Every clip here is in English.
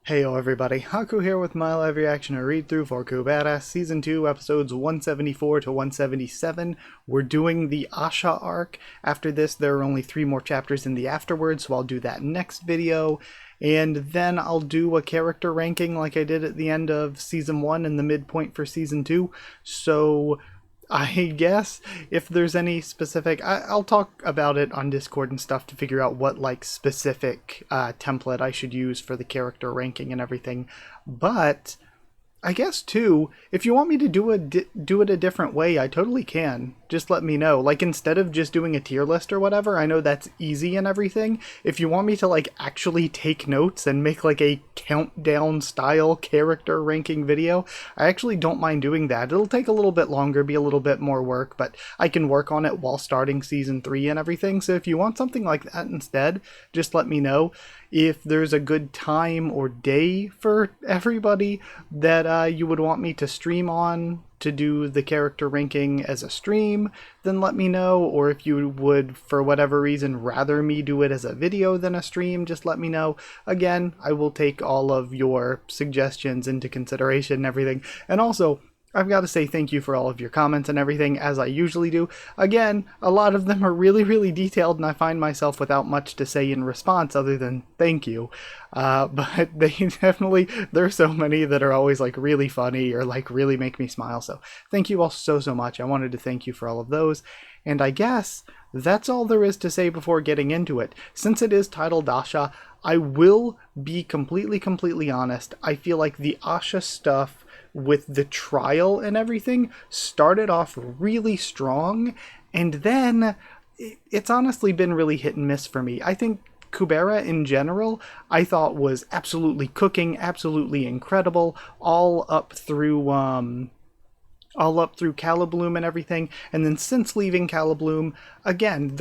Heyo everybody, Haku here with my live reaction and read-through for Kubera, Season 2, Episodes 174 to 177. We're doing the Asha arc. After this, there are only 3 more chapters in the afterwards, so I'll do that next video. And then I'll do a character ranking like I did at the end of Season 1 and the midpoint for Season 2. So I guess if there's any specific, I'll talk about it on Discord and stuff to figure out what like specific template I should use for the character ranking and everything. But I guess too, if you want me to do it a different way, I totally can. Just let me know. Like instead of just doing a tier list or whatever, I know that's easy and everything. If you want me to like actually take notes and make like a countdown style character ranking video, I actually don't mind doing that. It'll take a little bit longer, be a little bit more work, but I can work on it while starting season 3 and everything. So if you want something like that instead, just let me know. If there's a good time or day for everybody that you would want me to stream on to do the character ranking as a stream, then let me know. Or if you would, for whatever reason, rather me do it as a video than a stream, just let me know. Again, I will take all of your suggestions into consideration and everything. And also, I've got to say thank you for all of your comments and everything, as I usually do. Again, a lot of them are really detailed, and I find myself without much to say in response other than thank you. But they definitely, there's so many that are always like really funny or like really make me smile. So thank you all so much. I wanted to thank you for all of those. And I guess that's all there is to say before getting into it. Since it is titled Asha, I will be completely honest. I feel like the Asha stuff with the trial and everything started off really strong, and then it's honestly been really hit and miss for me. I think Kubera in general, I thought was absolutely cooking, absolutely incredible, all up through Calibloom and everything. And then since leaving Calibloom, again,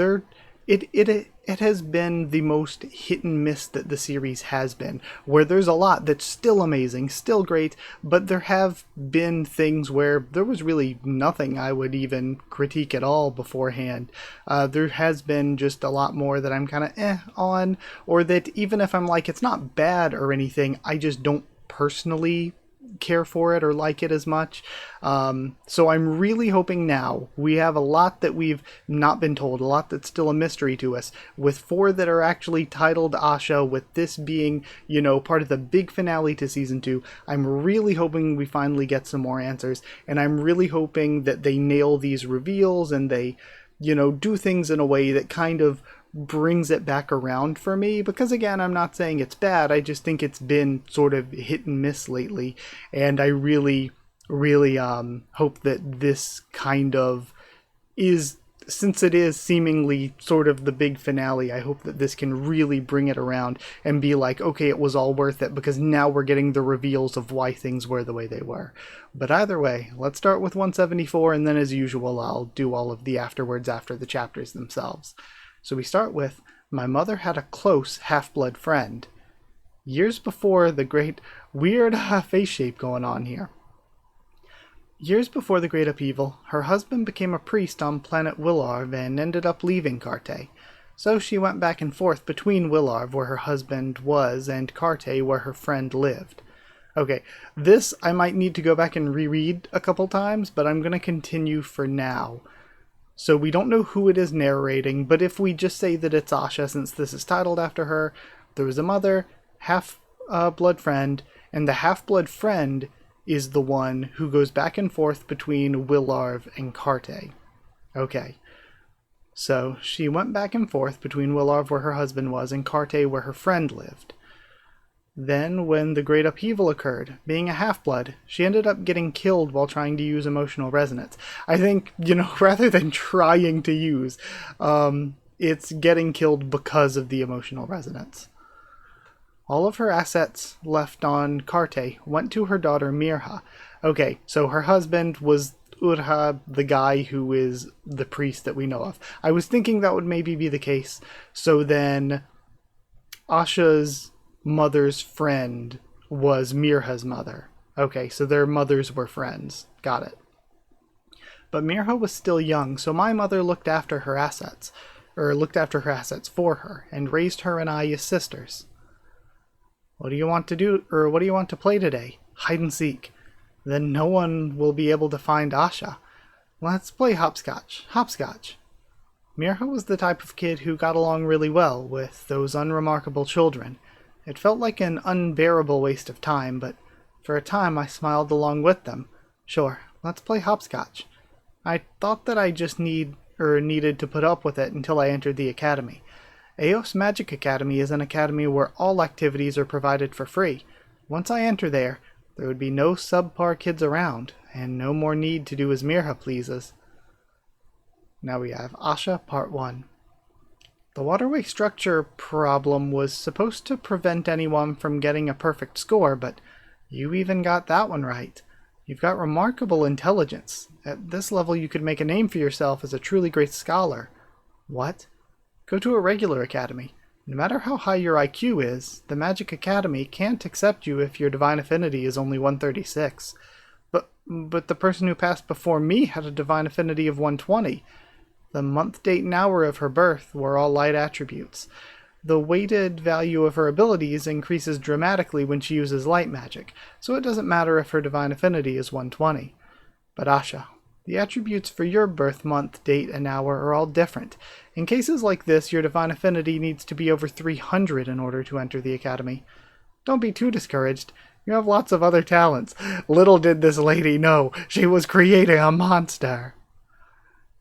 it has been the most hit and miss that the series has been, where there's a lot that's still amazing, still great, but there have been things where there was really nothing I would even critique at all beforehand. There has been just a lot more that I'm kind of on, or that even if I'm like, it's not bad or anything, I just don't personally care for it or like it as much. So I'm really hoping now we have a lot that we've not been told, a lot that's still a mystery to us, with 4 that are actually titled Asha, with this being, you know, part of the big finale to season 2. I'm really hoping we finally get some more answers, and I'm really hoping that they nail these reveals and they, you know, do things in a way that kind of brings it back around for me, because again, I'm not saying it's bad, I just think it's been sort of hit and miss lately, and I really hope that this kind of is, since it is seemingly sort of the big finale, I hope that this can really bring it around and be like, okay, it was all worth it, because now we're getting the reveals of why things were the way they were. But either way, let's start with 174, and then as usual, I'll do all of the afterwards after the chapters themselves. So we start with, my mother had a close half-blood friend. Years before the great, weird face shape going on here. Years before the great upheaval, her husband became a priest on planet Willarv and ended up leaving Carte. So she went back and forth between Willarv, where her husband was, and Carte, where her friend lived. Okay, this I might need to go back and reread a couple times, but I'm going to continue for now. So we don't know who it is narrating, but if we just say that it's Asha, since this is titled after her, there was a mother, half-blood friend, and the half-blood friend is the one who goes back and forth between Willarv and Carte. Okay, so she went back and forth between Willarv, where her husband was, and Carte, where her friend lived. Then, when the Great Upheaval occurred, being a half-blood, she ended up getting killed while trying to use emotional resonance. I think, you know, rather than trying to use, it's getting killed because of the emotional resonance. All of her assets left on Carte went to her daughter Mirha. Okay, so her husband was Urha, the guy who is the priest that we know of. I was thinking that would maybe be the case. So then Asha's mother's friend was Mirha's mother. Okay, so their mothers were friends. Got it. But Mirha was still young, so my mother looked after her assets for her, and raised her and I as sisters. What do you want to do, or what do you want to play today? Hide and seek. Then no one will be able to find Asha. Let's play hopscotch. Hopscotch. Mirha was the type of kid who got along really well with those unremarkable children. It felt like an unbearable waste of time, but for a time I smiled along with them. Sure, let's play hopscotch. I thought that I just needed to put up with it until I entered the academy. Eos Magic Academy is an academy where all activities are provided for free. Once I enter there would be no subpar kids around, and no more need to do as Mirha pleases. Now we have Asha, Part 1. The waterway structure problem was supposed to prevent anyone from getting a perfect score, but you even got that one right. You've got remarkable intelligence. At this level you could make a name for yourself as a truly great scholar. What? Go to a regular academy. No matter how high your IQ is, the Magic Academy can't accept you if your Divine Affinity is only 136. But the person who passed before me had a Divine Affinity of 120. The month, date, and hour of her birth were all light attributes. The weighted value of her abilities increases dramatically when she uses light magic, so it doesn't matter if her Divine Affinity is 120. But Asha, the attributes for your birth month, date, and hour are all different. In cases like this, your Divine Affinity needs to be over 300 in order to enter the Academy. Don't be too discouraged. You have lots of other talents. Little did this lady know she was creating a monster.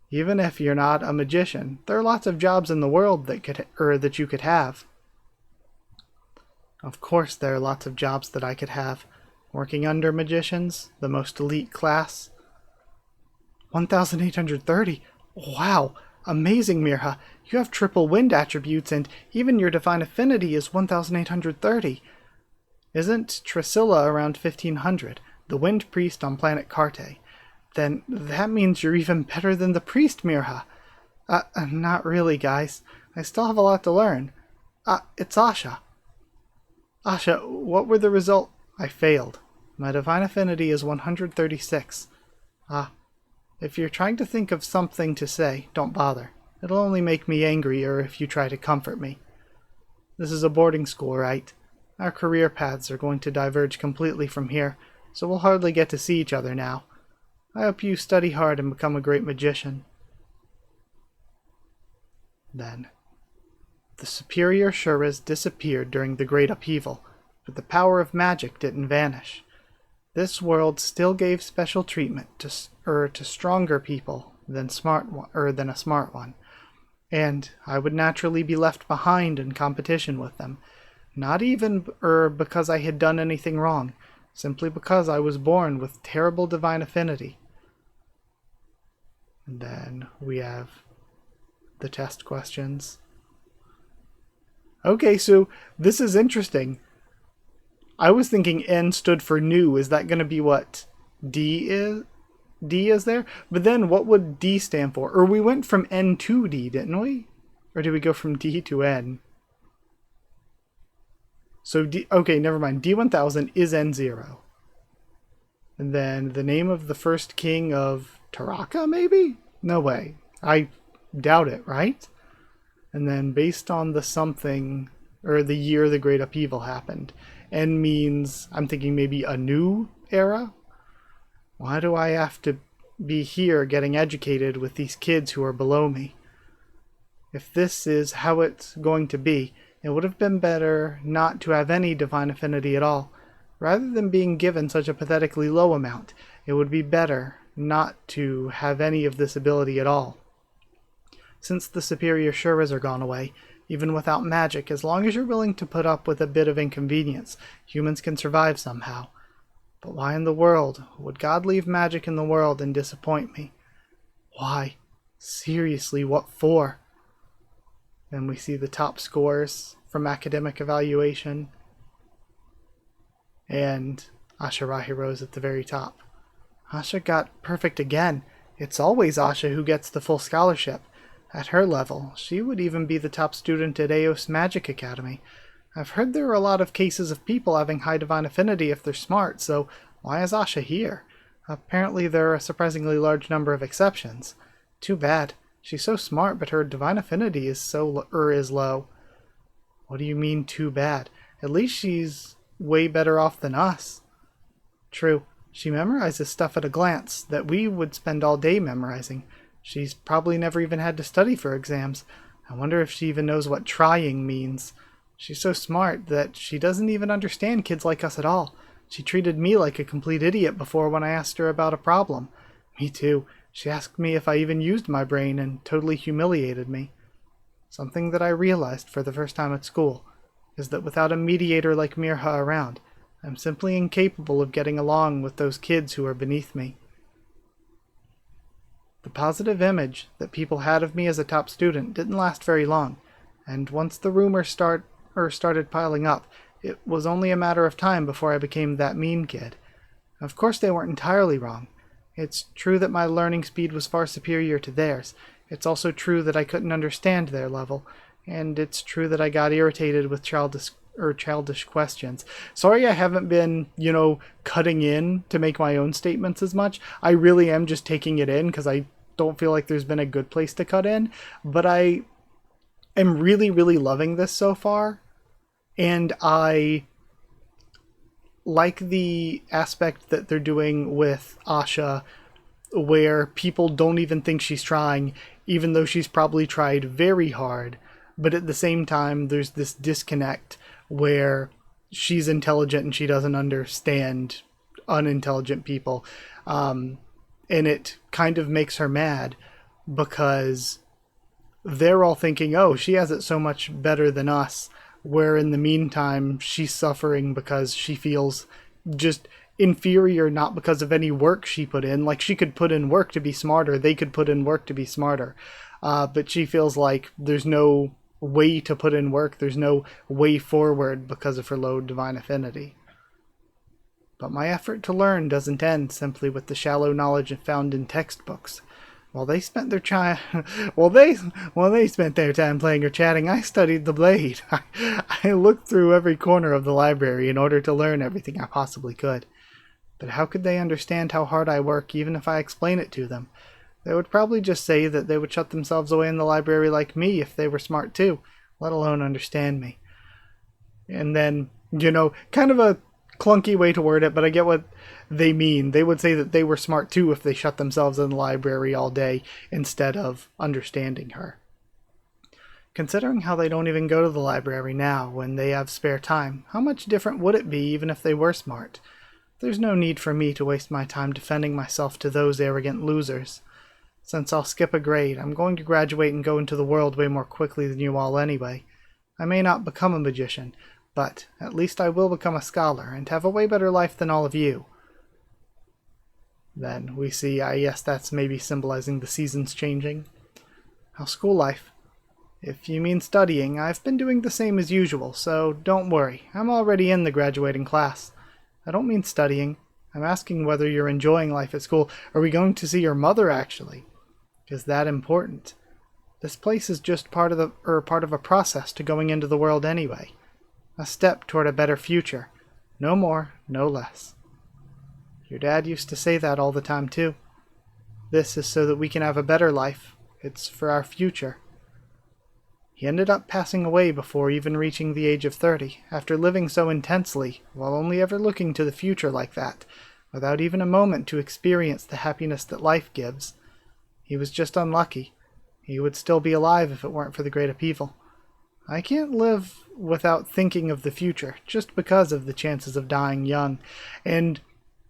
Even if you're not a magician, there are lots of jobs in the world that you could have. Of course there are lots of jobs that I could have. Working under magicians, the most elite class. 1,830? Wow! Amazing, Mirha. You have triple wind attributes, and even your Divine Affinity is 1,830. Isn't Trisilla around 1,500, the Wind Priest on planet Carte? Then that means you're even better than the priest, Mirha. Not really, guys. I still have a lot to learn. It's Asha. Asha, what were the results? I failed. My Divine Affinity is 136. If you're trying to think of something to say, don't bother. It'll only make me angrier if you try to comfort me. This is a boarding school, right? Our career paths are going to diverge completely from here, so we'll hardly get to see each other now. I hope you study hard and become a great magician. Then, the superior Shuras disappeared during the Great Upheaval, but the power of magic didn't vanish. This world still gave special treatment to stronger people than a smart one, and I would naturally be left behind in competition with them. Not even because I had done anything wrong, simply because I was born with terrible Divine Affinity. And then we have the test questions. Okay, so this is interesting. I was thinking N stood for new. Is that going to be what D is? D is there? But then what would D stand for? Or we went from N to D, didn't we? Or did we go from D to N? So D, okay, never mind. D1000 is N0. And then the name of the first king of Taraka, maybe? No way. I doubt it, right? And then based on the something, or the year the Great Upheaval happened. N means, I'm thinking maybe a new era? Why do I have to be here getting educated with these kids who are below me? If this is how it's going to be, it would have been better not to have any Divine Affinity at all. Rather than being given such a pathetically low amount, it would be better not to have any of this ability at all. Since the superior Shuras are gone away, even without magic, as long as you're willing to put up with a bit of inconvenience, humans can survive somehow. But why in the world would God leave magic in the world and disappoint me? Why? Seriously, what for? Then we see the top scores from academic evaluation. And Asha Rahiro's at the very top. Asha got perfect again. It's always Asha who gets the full scholarship. At her level, she would even be the top student at Eos Magic Academy. I've heard there are a lot of cases of people having high Divine Affinity if they're smart, so why is Asha here? Apparently there are a surprisingly large number of exceptions. Too bad. She's so smart, but her Divine Affinity is low. What do you mean, too bad? At least she's way better off than us. True, she memorizes stuff at a glance that we would spend all day memorizing. She's probably never even had to study for exams. I wonder if she even knows what trying means. She's so smart that she doesn't even understand kids like us at all. She treated me like a complete idiot before when I asked her about a problem. Me too. She asked me if I even used my brain and totally humiliated me. Something that I realized for the first time at school is that without a mediator like Mirha around, I'm simply incapable of getting along with those kids who are beneath me. The positive image that people had of me as a top student didn't last very long, and once the rumors started piling up, it was only a matter of time before I became that mean kid. Of course they weren't entirely wrong. It's true that my learning speed was far superior to theirs. It's also true that I couldn't understand their level, and it's true that I got irritated with childish questions. Sorry I haven't been, cutting in to make my own statements as much. I really am just taking it in because I don't feel like there's been a good place to cut in, but I am really, really loving this so far, and I like the aspect that they're doing with Asha, where people don't even think she's trying, even though she's probably tried very hard. But at the same time, there's this disconnect where she's intelligent and she doesn't understand unintelligent people. And it kind of makes her mad because they're all thinking, oh, she has it so much better than us, where in the meantime she's suffering because she feels just inferior, not because of any work she put in. Like, she could put in work to be smarter, they could put in work to be smarter, but she feels like there's no way to put in work, there's no way forward because of her low divine affinity. But my effort to learn doesn't end simply with the shallow knowledge found in textbooks. While they spent their time playing or chatting, I studied the blade. I looked through every corner of the library in order to learn everything I possibly could. But how could they understand how hard I work even if I explain it to them? They would probably just say that they would shut themselves away in the library like me if they were smart too, let alone understand me. And then, kind of a clunky way to word it, but I get what they mean. They would say that they were smart too if they shut themselves in the library all day instead of understanding her. Considering how they don't even go to the library now when they have spare time, how much different would it be even if they were smart? There's no need for me to waste my time defending myself to those arrogant losers. Since I'll skip a grade, I'm going to graduate and go into the world way more quickly than you all anyway. I may not become a magician, but at least I will become a scholar and have a way better life than all of you. Then we see, I guess that's maybe symbolizing the seasons changing. How school life? If you mean studying, I've been doing the same as usual, so don't worry, I'm already in the graduating class. I don't mean studying, I'm asking whether you're enjoying life at school. Are we going to see your mother actually? Is that important? This place is just part of a process to going into the world anyway. A step toward a better future. No more, no less. Your dad used to say that all the time too. This is so that we can have a better life. It's for our future. He ended up passing away before even reaching the age of 30, after living so intensely, while only ever looking to the future like that, without even a moment to experience the happiness that life gives. He was just unlucky. He would still be alive if it weren't for the great upheaval. I can't live without thinking of the future, just because of the chances of dying young. And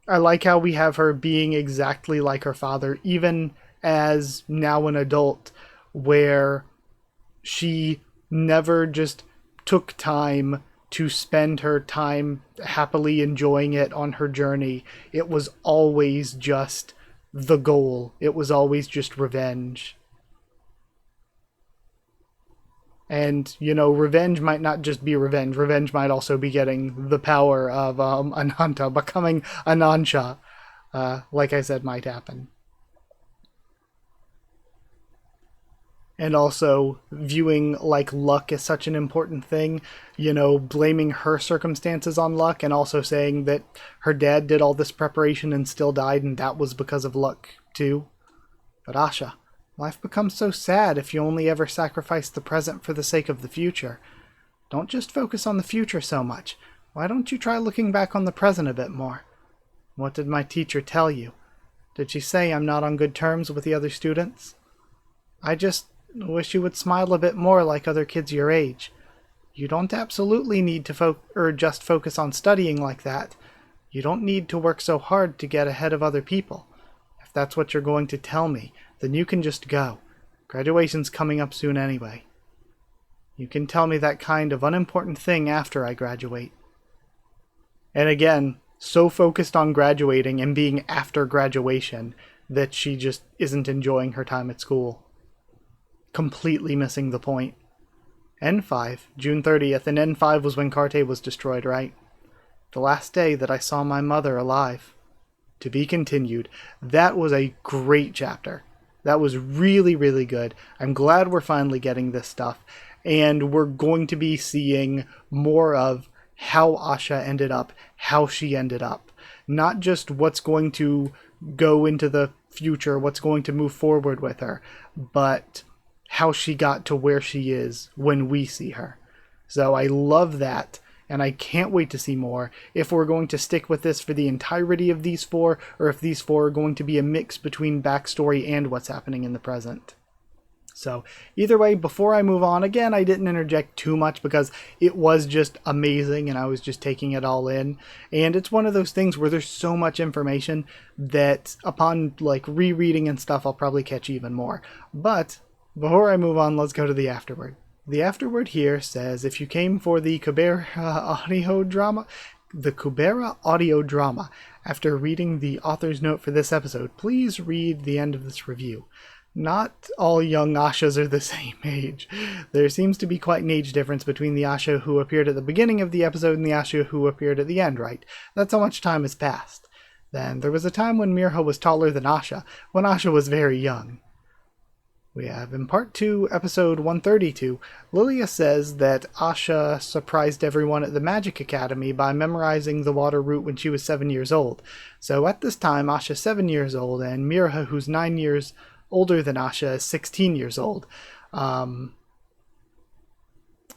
I like how we have her being exactly like her father, even as now an adult, where she never just took time to spend her time happily enjoying it on her journey. It was always just the goal. It was always just revenge. And, revenge might not just be revenge. Revenge might also be getting the power of Ananta, becoming Anansha, like I said, might happen. And also viewing like luck as such an important thing, blaming her circumstances on luck, and also saying that her dad did all this preparation and still died, and that was because of luck too. But Asha, life becomes so sad if you only ever sacrifice the present for the sake of the future. Don't just focus on the future so much. Why don't you try looking back on the present a bit more? What did my teacher tell you? Did she say I'm not on good terms with the other students? I just wish you would smile a bit more like other kids your age. You don't absolutely need to just focus on studying like that. You don't need to work so hard to get ahead of other people. If that's what you're going to tell me, then you can just go. Graduation's coming up soon anyway. You can tell me that kind of unimportant thing after I graduate. And again, so focused on graduating and being after graduation that she just isn't enjoying her time at school. Completely missing the point. N5, June 30th, and N5 was when Carte was destroyed, right? The last day that I saw my mother alive. To be continued. That was a great chapter. That was really, really good. I'm glad we're finally getting this stuff. And we're going to be seeing more of how Asha ended up, how she ended up. Not just what's going to go into the future, what's going to move forward with her, but how she got to where she is when we see her. So I love that, and I can't wait to see more. If we're going to stick with this for the entirety of these four, or if these four are going to be a mix between backstory and what's happening in the present. So either way, before I move on, again, I didn't interject too much because it was just amazing and I was just taking it all in. And it's one of those things where there's so much information that upon like rereading and stuff, I'll probably catch even more. But before I move on, let's go to the afterword. The afterword here says, if you came for the Kubera audio drama, after reading the author's note for this episode, please read the end of this review. Not all young Ashas are the same age. There seems to be quite an age difference between the Asha who appeared at the beginning of the episode and the Asha who appeared at the end, right? That's how much time has passed. Then there was a time when Mirha was taller than Asha, when Asha was very young. We have in part 2, episode 132, Lilia says that Asha surprised everyone at the Magic Academy by memorizing the water route when she was 7 years old. So at this time, Asha's 7 years old, and Mirha, who's 9 years older than Asha, is 16 years old.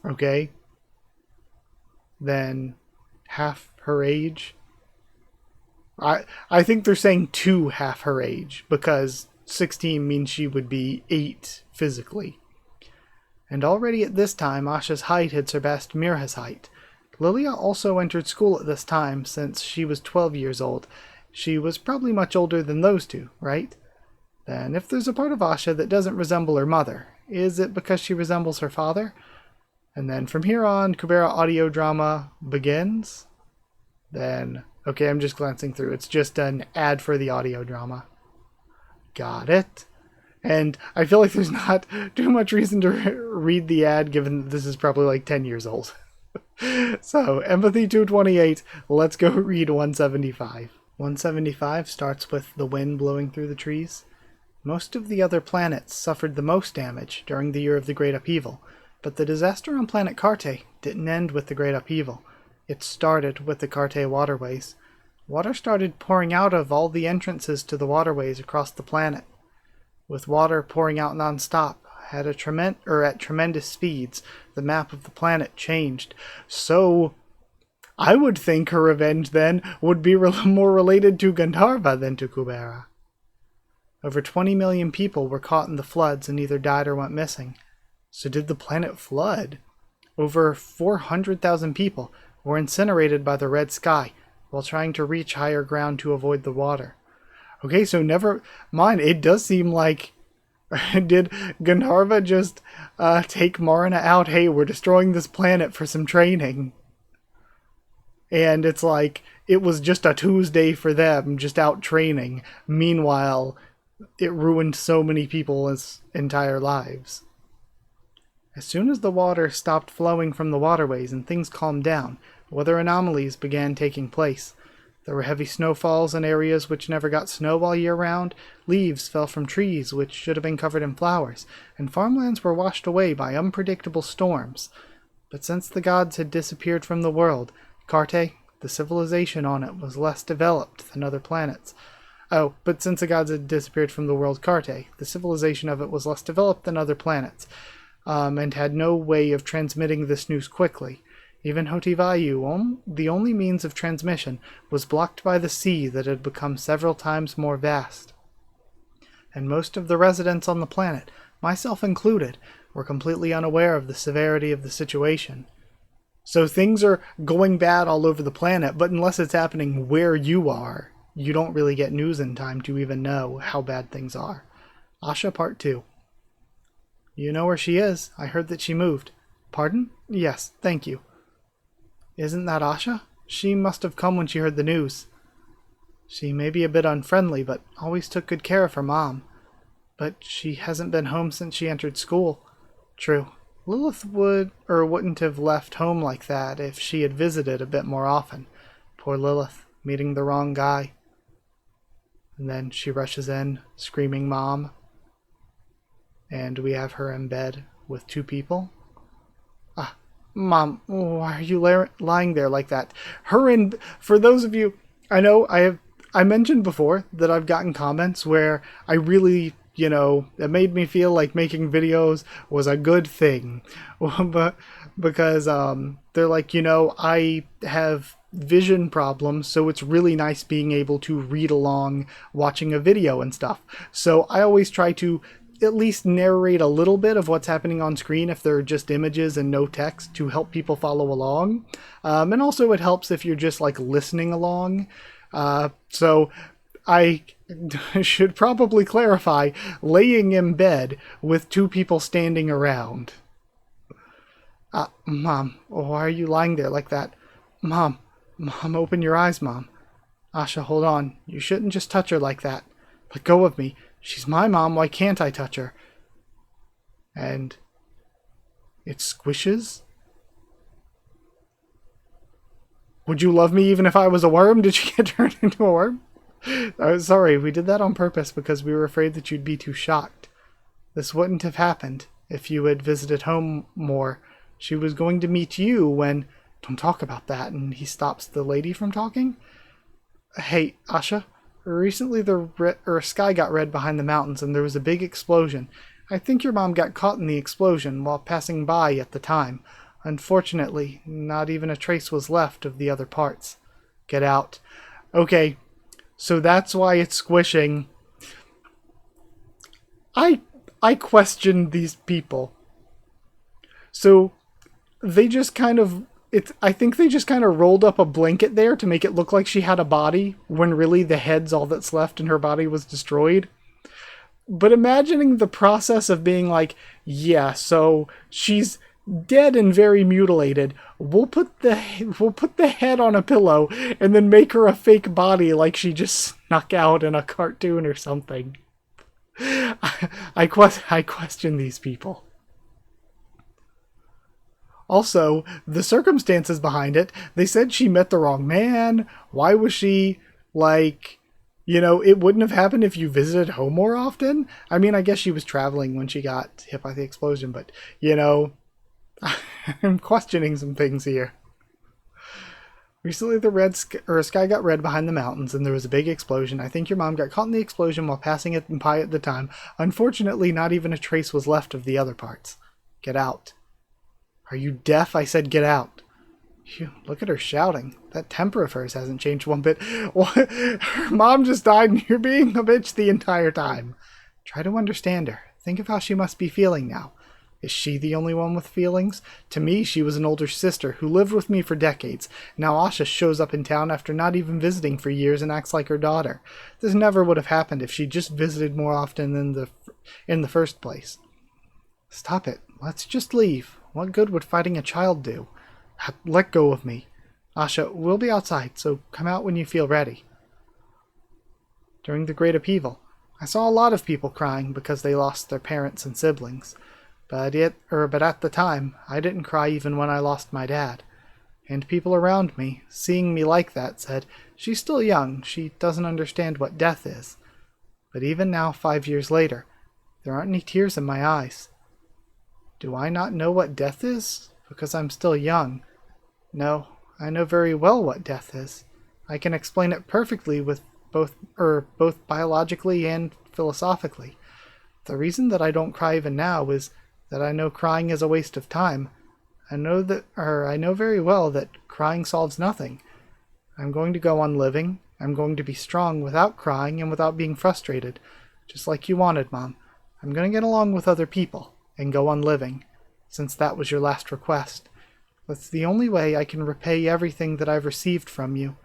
Okay. Then half her age. I think they're saying to half her age, because 16 means she would be 8 physically. And already at this time, Asha's height had surpassed Mirha's height. Lilia also entered school at this time, since she was 12 years old. She was probably much older than those two, right? Then, if there's a part of Asha that doesn't resemble her mother, is it because she resembles her father? And then from here on, Kubera audio drama begins. Then, okay, I'm just glancing through. It's just an ad for the audio drama. Got it. And I feel like there's not too much reason to read the ad, given that this is probably like 10 years old. So, Empathy 228, let's go read 175. 175 starts with the wind blowing through the trees. Most of the other planets suffered the most damage during the year of the Great Upheaval, but the disaster on planet Carte didn't end with the Great Upheaval. It started with the Carte waterways. Water started pouring out of all the entrances to the waterways across the planet. With water pouring out non-stop at tremendous speeds, the map of the planet changed. So, I would think her revenge then would be more related to Gandharva than to Kubera. Over 20 million people were caught in the floods and either died or went missing. So did the planet flood? Over 400,000 people were incinerated by the red sky while trying to reach higher ground to avoid the water. Okay, so never mind. It does seem like... did Gandharva just take Marina out? Hey, we're destroying this planet for some training. And it's like, it was just a Tuesday for them, just out training. Meanwhile, it ruined so many people's entire lives. As soon as the water stopped flowing from the waterways and things calmed down, weather anomalies began taking place. There were heavy snowfalls in areas which never got snow all year round, leaves fell from trees which should have been covered in flowers, and farmlands were washed away by unpredictable storms. But since the gods had disappeared from the world, Carte, the civilization on it, was less developed than other planets. But since the gods had disappeared from the world Carte, the civilization of it was less developed than other planets. and had no way of transmitting this news quickly. Even Hotivayu, the only means of transmission, was blocked by the sea that had become several times more vast. And most of the residents on the planet, myself included, were completely unaware of the severity of the situation. So things are going bad all over the planet, but unless it's happening where you are, you don't really get news in time to even know how bad things are. Asha Part 2. You know where she is. I heard that she moved. Pardon? Yes, thank you. Isn't that Asha? She must have come when she heard the news. She may be a bit unfriendly, but always took good care of her mom. But she hasn't been home since she entered school. True. Lilith wouldn't have left home like that if she had visited a bit more often. Poor Lilith, meeting the wrong guy. And then she rushes in, screaming Mom. And we have her in bed with two people. Mom, why are you lying there like that? For those of you, I know I mentioned before that I've gotten comments where I really, it made me feel like making videos was a good thing. But because they're like, I have vision problems, so it's really nice being able to read along watching a video and stuff. So I always try to at least narrate a little bit of what's happening on screen if there are just images and no text to help people follow along. And also it helps if you're just like listening along. So I should probably clarify, laying in bed with two people standing around. Mom, why are you lying there like that? Mom, open your eyes, Mom. Asha, hold on. You shouldn't just touch her like that. Let go of me. She's my mom, why can't I touch her? And it squishes? Would you love me even if I was a worm? Did you get turned into a worm? Sorry, we did that on purpose because we were afraid that you'd be too shocked. This wouldn't have happened if you had visited home more. She was going to meet you when... Don't talk about that. And he stops the lady from talking. Hey, Asha. Recently the sky got red behind the mountains and there was a big explosion. I think your mom got caught in the explosion while passing by at the time. Unfortunately, not even a trace was left of the other parts. Get out. Okay, so that's why it's squishing. I questioned these people. So they just kind of... I think they just kind of rolled up a blanket there to make it look like she had a body, when really the head's all that's left and her body was destroyed. But imagining the process of being like, yeah, so she's dead and very mutilated. We'll put the head on a pillow and then make her a fake body like she just snuck out in a cartoon or something. I question these people. Also, the circumstances behind it, they said she met the wrong man. Why was she, it wouldn't have happened if you visited home more often? I mean, I guess she was traveling when she got hit by the explosion, but, I'm questioning some things here. Recently, the sky got red behind the mountains, and there was a big explosion. I think your mom got caught in the explosion while passing it by at the time. Unfortunately, not even a trace was left of the other parts. Get out. Are you deaf? I said get out. Phew, look at her shouting. That temper of hers hasn't changed one bit. Her mom just died and you're being a bitch the entire time. Try to understand her. Think of how she must be feeling now. Is she the only one with feelings? To me, she was an older sister who lived with me for decades. Now Asha shows up in town after not even visiting for years and acts like her daughter. This never would have happened if she just visited more often in the first place. Stop it. Let's just leave. What good would fighting a child do? Let go of me. Asha, we'll be outside, so come out when you feel ready. During the Great Upheaval, I saw a lot of people crying because they lost their parents and siblings. But at the time, I didn't cry even when I lost my dad. And people around me, seeing me like that, said, she's still young, she doesn't understand what death is. But even now, 5 years later, there aren't any tears in my eyes. Do I not know what death is? Because I'm still young. No, I know very well what death is. I can explain it perfectly with both biologically and philosophically. The reason that I don't cry even now is that I know crying is a waste of time. I know very well that crying solves nothing. I'm going to go on living. I'm going to be strong without crying and without being frustrated, just like you wanted, Mom. I'm going to get along with other people and go on living, since that was your last request. That's the only way I can repay everything that I've received from you.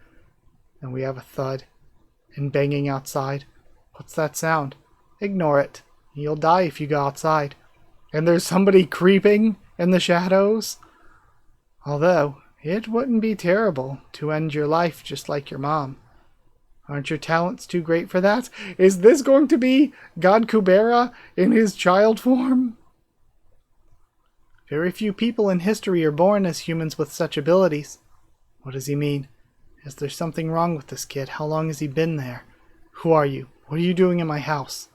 And we have a thud and banging outside. What's that sound? Ignore it. You'll die if you go outside. And there's somebody creeping in the shadows. Although, it wouldn't be terrible to end your life just like your mom. Aren't your talents too great for that? Is this going to be God Kubera in his child form? Very few people in history are born as humans with such abilities. What does he mean? Is there something wrong with this kid? How long has he been there? Who are you? What are you doing in my house?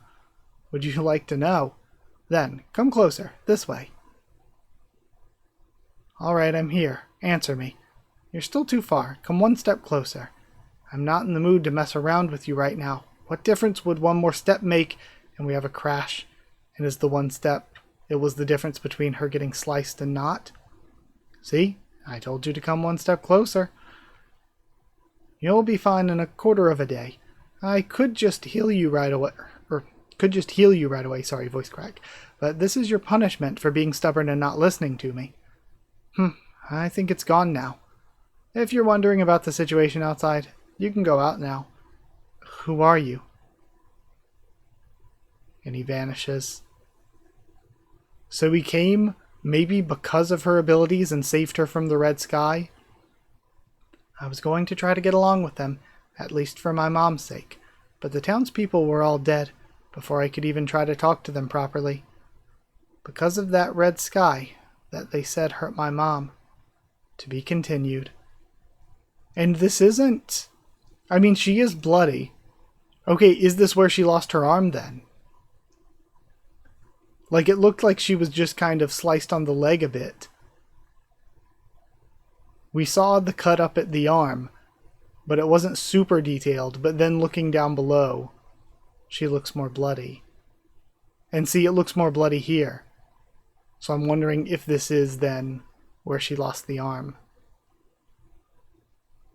Would you like to know? Then, come closer, this way. All right, I'm here. Answer me. You're still too far. Come one step closer. I'm not in the mood to mess around with you right now. What difference would one more step make? And we have a crash. And is the one step, it was the difference between her getting sliced and not? See? I told you to come one step closer. You'll be fine in a quarter of a day. I could just heal you right away. Sorry, voice crack. But this is your punishment for being stubborn and not listening to me. I think it's gone now. If you're wondering about the situation outside, you can go out now. Who are you? And he vanishes. So he came, maybe because of her abilities, and saved her from the red sky? I was going to try to get along with them, at least for my mom's sake, but the townspeople were all dead before I could even try to talk to them properly. Because of that red sky that they said hurt my mom. To be continued. And this isn't... I mean, she is bloody. Okay, is this where she lost her arm then? Like, it looked like she was just kind of sliced on the leg a bit. We saw the cut up at the arm, but it wasn't super detailed. But then looking down below, she looks more bloody. And see, it looks more bloody here. So I'm wondering if this is then where she lost the arm.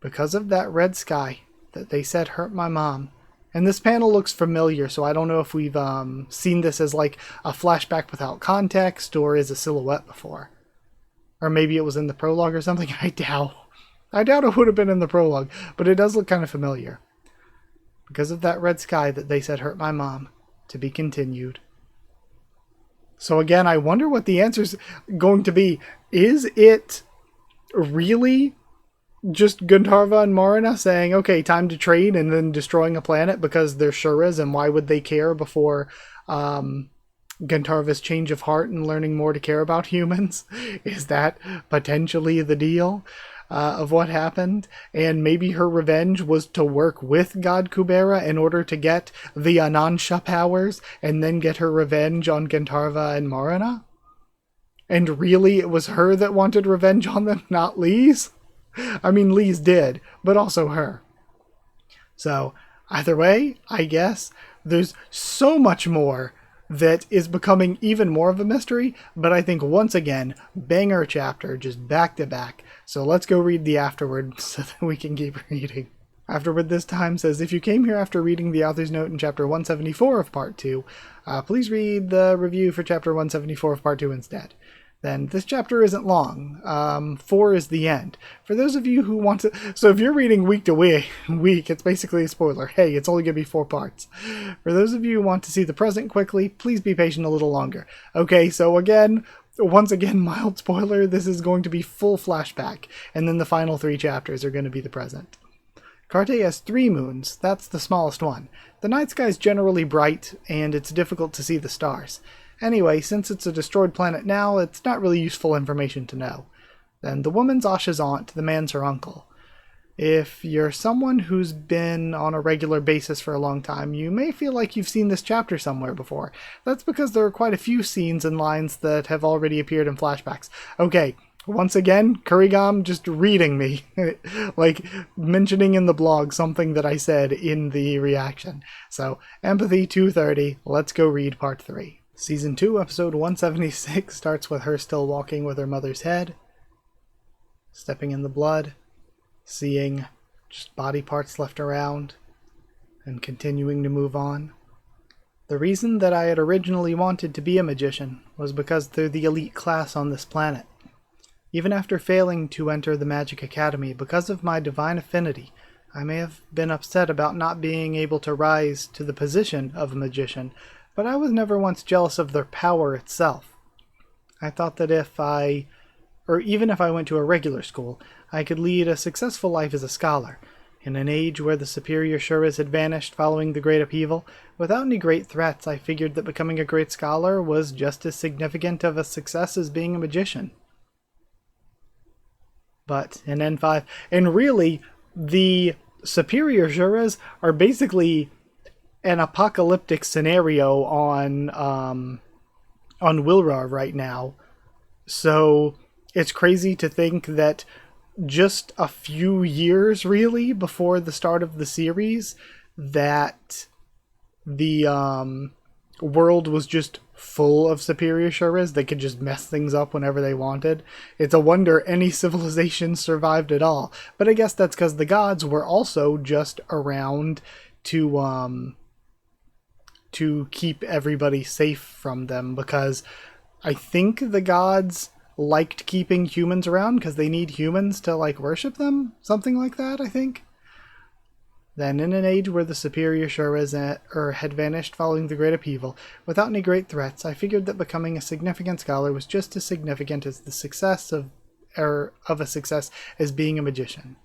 Because of that red sky that they said hurt my mom. And this panel looks familiar, so I don't know if we've seen this as like a flashback without context or as a silhouette before. Or maybe it was in the prologue or something. I doubt it would have been in the prologue, but it does look kind of familiar. Because of that red sky that they said hurt my mom. To be continued. So again, I wonder what the answer's going to be. Is it really just Gandharva and Marina saying, okay, time to trade, and then destroying a planet because they're Shuras, and why would they care before Gandharva's change of heart and learning more to care about humans? Is that potentially the deal of what happened? And maybe her revenge was to work with God Kubera in order to get the Anansha powers and then get her revenge on Gandharva and Marina? And really it was her that wanted revenge on them, not Lise? I mean, Lise did, but also her. So, either way, I guess, there's so much more that is becoming even more of a mystery, but I think once again, banger chapter, just back to back. So let's go read the afterward so that we can keep reading. Afterward this time says, if you came here after reading the author's note in chapter 174 of part 2, please read the review for chapter 174 of part 2 instead. Then this chapter isn't long. 4 is the end. For those of you who want to... So if you're reading week to week, it's basically a spoiler. Hey, it's only going to be 4 parts. For those of you who want to see the present quickly, please be patient a little longer. Okay, so once again, mild spoiler, this is going to be full flashback. And then the final 3 chapters are going to be the present. Carte has 3 moons. That's the smallest one. The night sky is generally bright, and it's difficult to see the stars. Anyway, since it's a destroyed planet now, it's not really useful information to know. Then the woman's Asha's aunt, the man's her uncle. If you're someone who's been on a regular basis for a long time, you may feel like you've seen this chapter somewhere before. That's because there are quite a few scenes and lines that have already appeared in flashbacks. Okay, once again, Kurigam just reading me, like mentioning in the blog something that I said in the reaction. So, Empathy 230, let's go read part 3. Season 2, episode 176 starts with her still walking with her mother's head, stepping in the blood, seeing just body parts left around, and continuing to move on. The reason that I had originally wanted to be a magician was because they're the elite class on this planet. Even after failing to enter the Magic Academy because of my divine affinity, I may have been upset about not being able to rise to the position of a magician, but I was never once jealous of their power itself. I thought that even if I went to a regular school, I could lead a successful life as a scholar. In an age where the superior Shuras had vanished following the Great Upheaval, without any great threats, I figured that becoming a great scholar was just as significant of a success as being a magician. But in N5, and really, the superior Shuras are basically an apocalyptic scenario on Wilrar right now. So it's crazy to think that just a few years really before the start of the series that the world was just full of superior Shuras that could just mess things up whenever they wanted. It's a wonder any civilization survived at all. But I guess that's because the gods were also just around to keep everybody safe from them, because I think the gods liked keeping humans around because they need humans to worship them, something like that, I think. Then, in an age where the superior Shuras had vanished following the Great Upheaval, without any great threats, I figured that becoming a significant scholar was just as significant as the success of a success as being a magician.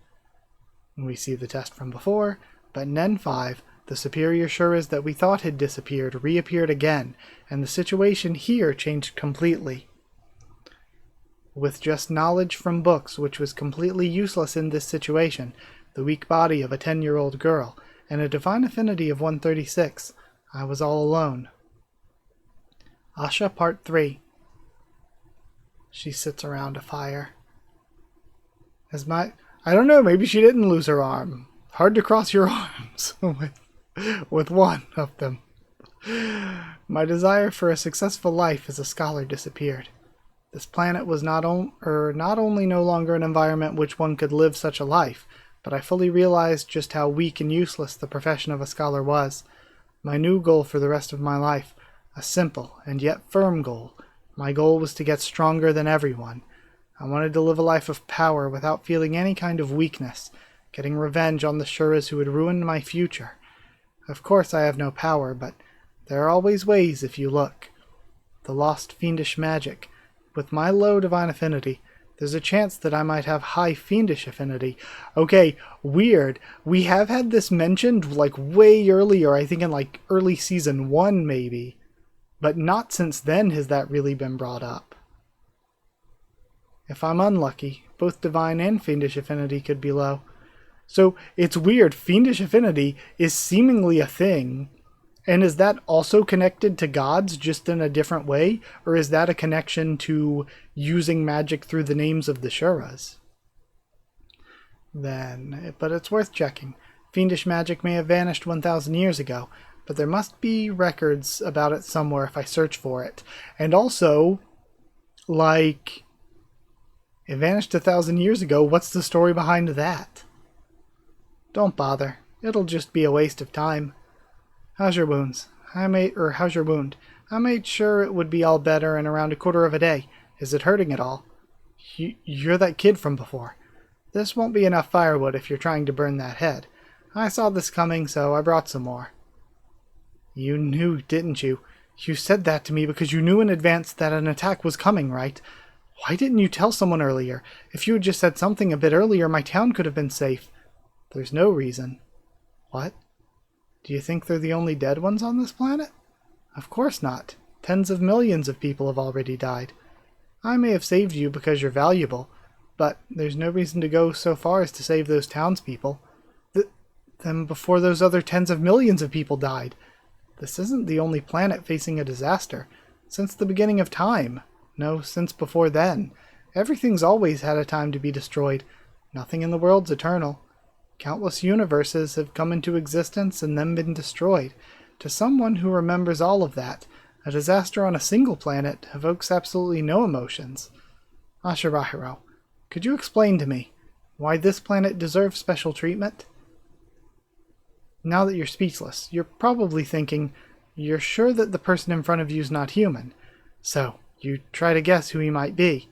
We see the test from before, but in N5, the superior Shuras that we thought had disappeared reappeared again, and the situation here changed completely. With just knowledge from books, which was completely useless in this situation, the weak body of a 10-year-old girl, and a divine affinity of 136, I was all alone. Asha Part 3. She sits around a fire. I don't know, maybe she didn't lose her arm. Hard to cross your arms with one of them. My desire for a successful life as a scholar disappeared. This planet was not only no longer an environment which one could live such a life, but I fully realized just how weak and useless the profession of a scholar was. My new goal for the rest of my life, a simple and yet firm goal, my goal was to get stronger than everyone. I wanted to live a life of power without feeling any kind of weakness, getting revenge on the Shuras who had ruined my future. Of course I have no power, but there are always ways if you look. The lost fiendish magic. With my low divine affinity, there's a chance that I might have high fiendish affinity. Okay, weird. We have had this mentioned way earlier, I think in early season 1 maybe. But not since then has that really been brought up. If I'm unlucky, both divine and fiendish affinity could be low. So it's weird, fiendish affinity is seemingly a thing. And is that also connected to gods, just in a different way? Or is that a connection to using magic through the names of the Shuras? But it's worth checking. Fiendish magic may have vanished 1,000 years ago, but there must be records about it somewhere if I search for it. And also, it vanished 1,000 years ago, what's the story behind that? Don't bother. It'll just be a waste of time. How's your wounds? How's your wound? I made sure it would be all better in around a quarter of a day. Is it hurting at all? You're that kid from before. This won't be enough firewood if you're trying to burn that head. I saw this coming, so I brought some more. You knew, didn't you? You said that to me because you knew in advance that an attack was coming, right? Why didn't you tell someone earlier? If you had just said something a bit earlier, my town could have been safe. There's no reason. What? Do you think they're the only dead ones on this planet? Of course not. Tens of millions of people have already died. I may have saved you because you're valuable, but there's no reason to go so far as to save those townspeople. Them before those other tens of millions of people died. This isn't the only planet facing a disaster. Since the beginning of time. No, since before then. Everything's always had a time to be destroyed. Nothing in the world's eternal. Countless universes have come into existence and then been destroyed. To someone who remembers all of that, A disaster on a single planet evokes absolutely no emotions. Ashirahiro, could you explain to me why this planet deserves special treatment? Now that you're speechless, you're probably thinking, you're sure that the person in front of you is not human. So, you try to guess who he might be.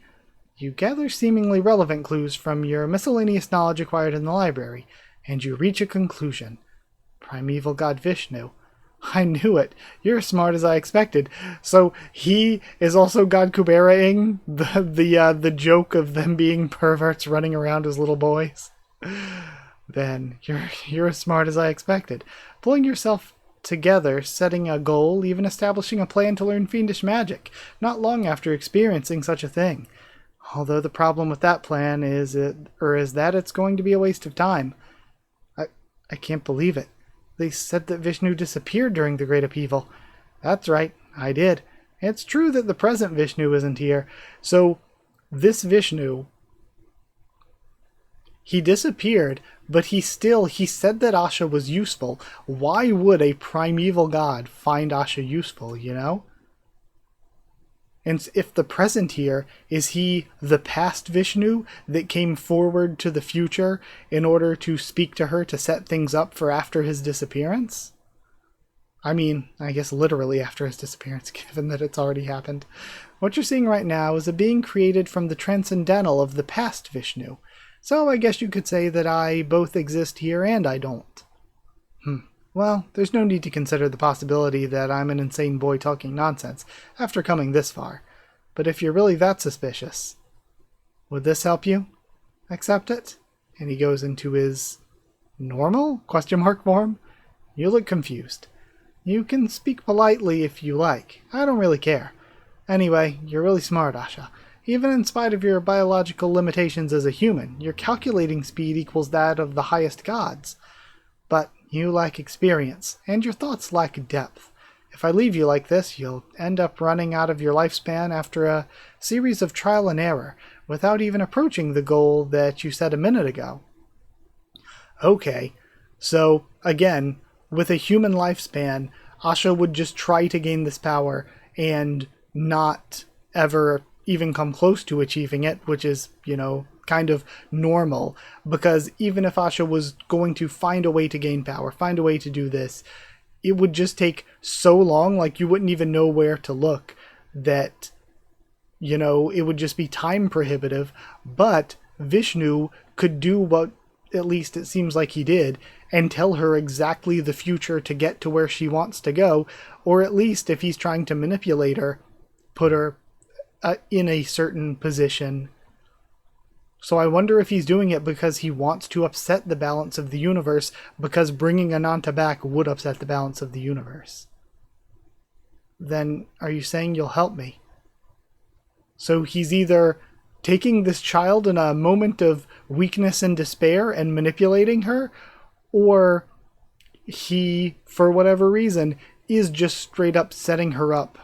You gather seemingly relevant clues from your miscellaneous knowledge acquired in the library, and you reach a conclusion. Primeval god Vishnu. I knew it. You're as smart as I expected. So he is also God Kubera-ing the joke of them being perverts running around as little boys. Then you're as smart as I expected. Pulling yourself together, setting a goal, even establishing a plan to learn fiendish magic, not long after experiencing such a thing. Although the problem with that plan is that it's going to be a waste of time. I can't believe it. They said that Vishnu disappeared during the Great Upheaval. That's right, I did. It's true that the present Vishnu isn't here. So, this Vishnu, he disappeared, but he said that Asha was useful. Why would a primeval god find Asha useful, you know? And if the present here, is he the past Vishnu that came forward to the future in order to speak to her to set things up for after his disappearance? I mean, I guess literally after his disappearance, given that it's already happened. What you're seeing right now is a being created from the transcendental of the past Vishnu. So I guess you could say that I both exist here and I don't. Well, there's no need to consider the possibility that I'm an insane boy talking nonsense after coming this far. But if you're really that suspicious, would this help you? Accept it? And he goes into his normal ? Form. You look confused. You can speak politely if you like. I don't really care. Anyway, you're really smart, Asha. Even in spite of your biological limitations as a human, your calculating speed equals that of the highest gods. But you lack experience, and your thoughts lack depth. If I leave you like this, you'll end up running out of your lifespan after a series of trial and error, without even approaching the goal that you set a minute ago. Okay, so, again, with a human lifespan, Asha would just try to gain this power and not ever even come close to achieving it, which is, kind of normal, because even if Asha was going to find a way to gain power, find a way to do this, it would just take so long, like you wouldn't even know where to look, that, it would just be time prohibitive. But Vishnu could do what at least it seems like he did, and tell her exactly the future to get to where she wants to go, or at least if he's trying to manipulate her, put her in a certain position. So I wonder if he's doing it because he wants to upset the balance of the universe, because bringing Ananta back would upset the balance of the universe. Then are you saying you'll help me? So he's either taking this child in a moment of weakness and despair and manipulating her, or he, for whatever reason, is just straight up setting her up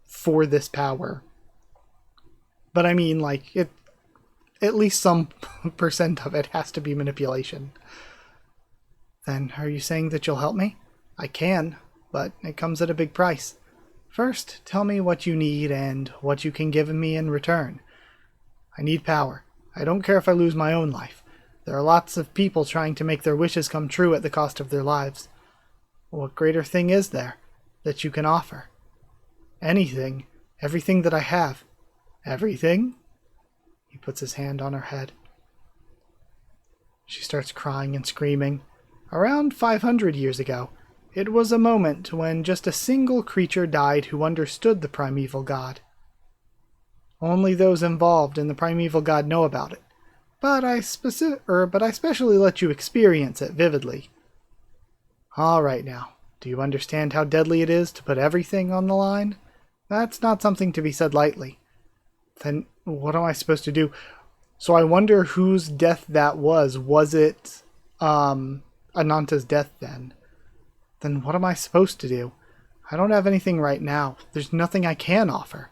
for this power. But I mean, at least some percent of it has to be manipulation. Then are you saying that you'll help me? I can, but it comes at a big price. First, tell me what you need and what you can give me in return. I need power. I don't care if I lose my own life. There are lots of people trying to make their wishes come true at the cost of their lives. What greater thing is there that you can offer? Anything. Everything that I have. Everything? He puts his hand on her head. She starts crying and screaming. Around 500 years ago, it was a moment when just a single creature died who understood the primeval god. Only those involved in the primeval god know about it, but I specially let you experience it vividly. All right now, do you understand how deadly it is to put everything on the line? That's not something to be said lightly. Then what am I supposed to do? So I wonder whose death that was. Was it Ananta's death then? Then what am I supposed to do? I don't have anything right now. There's nothing I can offer.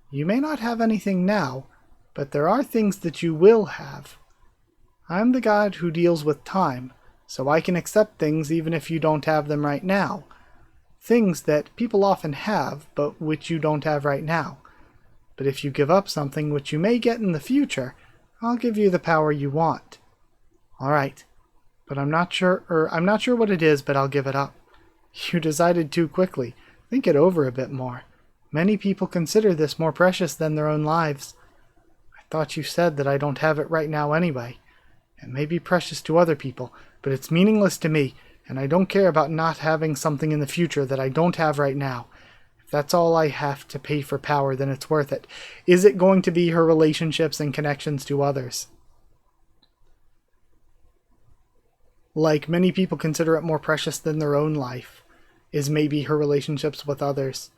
You may not have anything now, but there are things that you will have. I'm the god who deals with time, so I can accept things even if you don't have them right now. things that people often have, but which you don't have right now. But if you give up something which you may get in the future, I'll give you the power you want. Alright, but I'm not sure what it is, but I'll give it up. You decided too quickly. Think it over a bit more. Many people consider this more precious than their own lives. I thought you said that I don't have it right now anyway. It may be precious to other people, but it's meaningless to me, and I don't care about not having something in the future that I don't have right now. If that's all I have to pay for power, then it's worth it. Is it going to be her relationships and connections to others? Like many people consider it more precious than their own life, is maybe her relationships with others.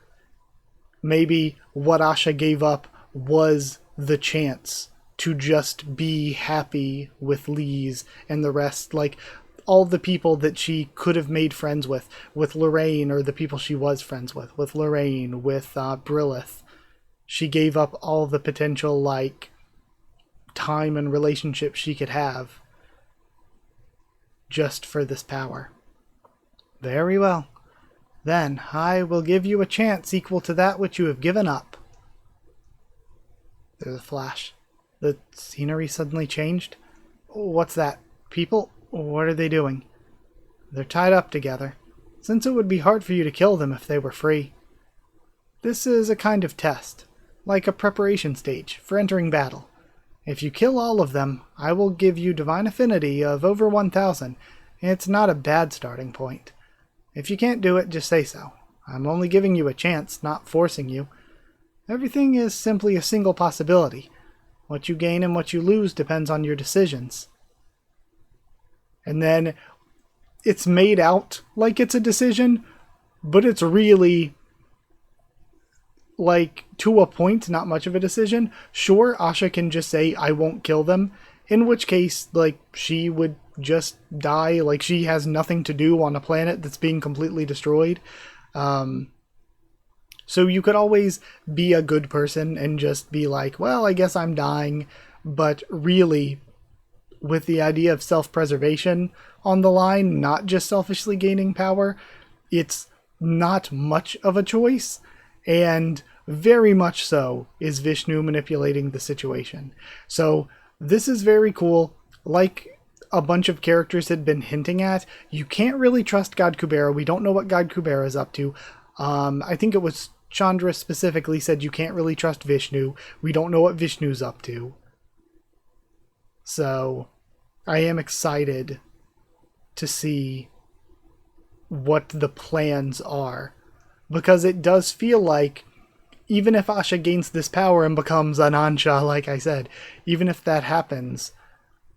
Maybe what Asha gave up was the chance to just be happy with Lise and the rest, like all the people that she could have made friends with Lorraine, or the people she was friends with Lorraine, with Brilith. She gave up all the potential, like, time and relationships she could have just for this power. Very well. Then I will give you a chance equal to that which you have given up. There's a flash. The scenery suddenly changed. What's that? People? What are they doing? They're tied up together, since it would be hard for you to kill them if they were free. This is a kind of test, like a preparation stage for entering battle. If you kill all of them, I will give you divine affinity of over 1,000. It's not a bad starting point. If you can't do it, just say so. I'm only giving you a chance, not forcing you. Everything is simply a single possibility. What you gain and what you lose depends on your decisions. And then it's made out like it's a decision, but it's really, like, to a point, not much of a decision. Sure, Asha can just say, I won't kill them, in which case, like, she would just die, like, she has nothing to do on a planet that's being completely destroyed. So you could always be a good person and just be like, well, I guess I'm dying, but really, with the idea of self-preservation on the line, not just selfishly gaining power, it's not much of a choice, and very much so is Vishnu manipulating the situation. So this is very cool. Like a bunch of characters had been hinting at, you can't really trust God Kubera. We don't know what God Kubera is up to. I think it was Chandra specifically said you can't really trust Vishnu. We don't know what Vishnu's up to. So I am excited to see what the plans are, because it does feel like even if Asha gains this power and becomes an Ansha, like I said, even if that happens,